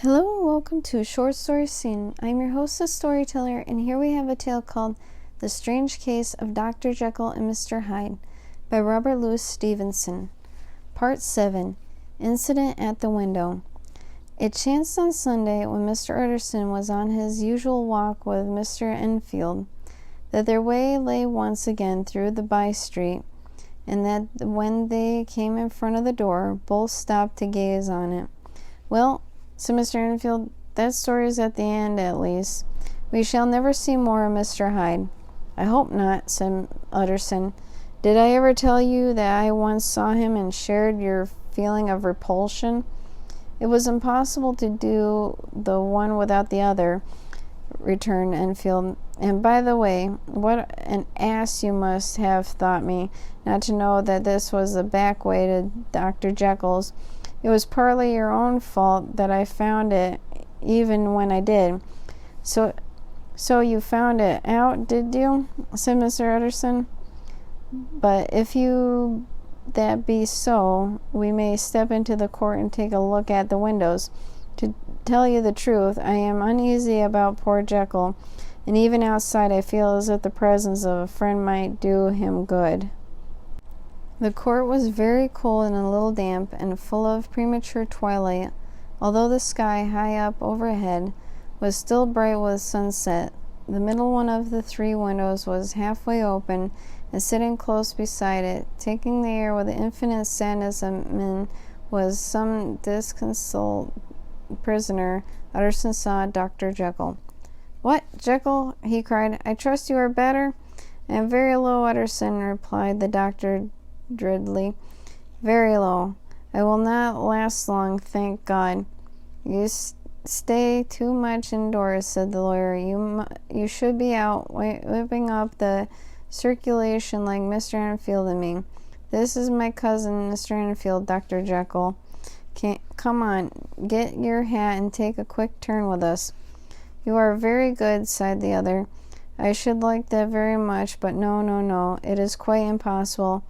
Hello and welcome to a short story scene. I'm your host, the storyteller, and here we have a tale called The Strange Case of Dr. Jekyll and Mr. Hyde by Robert Louis Stevenson. Part 7. Incident at the Window. It chanced on Sunday, when Mr. Utterson was on his usual walk with Mr. Enfield, that their way lay once again through the by-street, and that when they came in front of the door, both stopped to gaze on it. "Well," said Mr. Enfield, "that story is at the end, at least. We shall never see more of Mr. Hyde." "I hope not," said Utterson. "Did I ever tell you that I once saw him and shared your feeling of repulsion?" "It was impossible to do the one without the other," returned Enfield. "And by the way, what an ass you must have thought me, not to know that this was the back way to Dr. Jekyll's. It was partly your own fault that I found it, even when I did." So you found it out, did you?" said Mr. Utterson. "But if you that be so, we may step into the court and take a look at the windows. To tell you the truth, I am uneasy about poor Jekyll, and even outside I feel as if the presence of a friend might do him good." The court was very cold and a little damp, and full of premature twilight, although the sky, high up overhead, was still bright with sunset. The middle one of the three windows was halfway open, and sitting close beside it, taking the air with the infinite sadness of men, was some disconsolate prisoner. Utterson saw Dr. Jekyll. "What, Jekyll?" he cried. "I trust you are better?" "I am very low, Utterson," replied the doctor dreadily. "Very low. I will not last long, thank God." "You stay too much indoors," said the lawyer. You should be out, whipping up the circulation like Mr. Enfield and me. This is my cousin, Mr. Enfield, Dr. Jekyll. Come on, get your hat and take a quick turn with us." "You are very good," sighed the other. "I should like that very much, but no, it is quite impossible.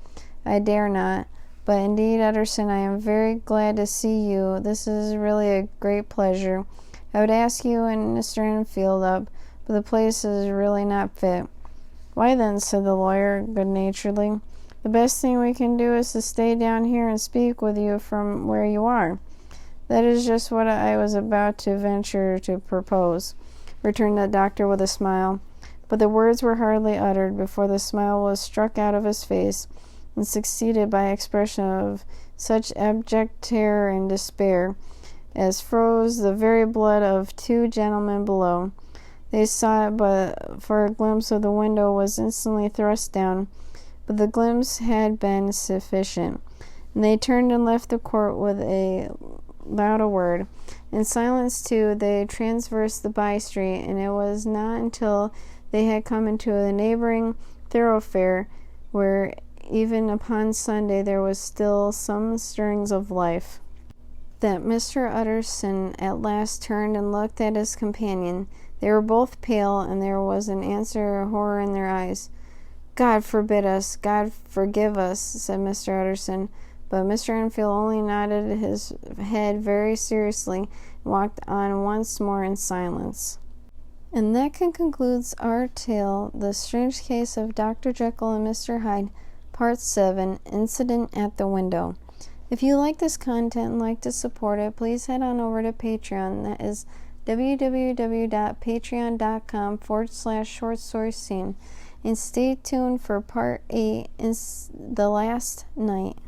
I dare not. But indeed, Utterson, I am very glad to see you. This is really a great pleasure. I would ask you and Mr. Enfield up, but the place is really not fit." "Why then," said the lawyer good-naturedly, "the best thing we can do is to stay down here and speak with you from where you are." "That is just what I was about to venture to propose," returned the doctor with a smile. But the words were hardly uttered before the smile was struck out of his face, and succeeded by an expression of such abject terror and despair as froze the very blood of two gentlemen below. They saw it, but for a glimpse of the window was instantly thrust down, but the glimpse had been sufficient, and they turned and left the court without a word. In silence, too, they traversed the by-street, and it was not until they had come into a neighboring thoroughfare, where even upon Sunday there was still some stirrings of life, that Mr. Utterson at last turned and looked at his companion. They were both pale, and there was an answer of horror in their eyes. "God forbid us! God forgive us!" said Mr. Utterson. But Mr. Enfield only nodded his head very seriously and walked on once more in silence. And that concludes our tale, The Strange Case of Dr. Jekyll and Mr. Hyde, Part 7, Incident at the Window. If you like this content and like to support it, please head on over to Patreon. That is www.patreon.com/shortstoryscene. And stay tuned for Part 8, The Last Night.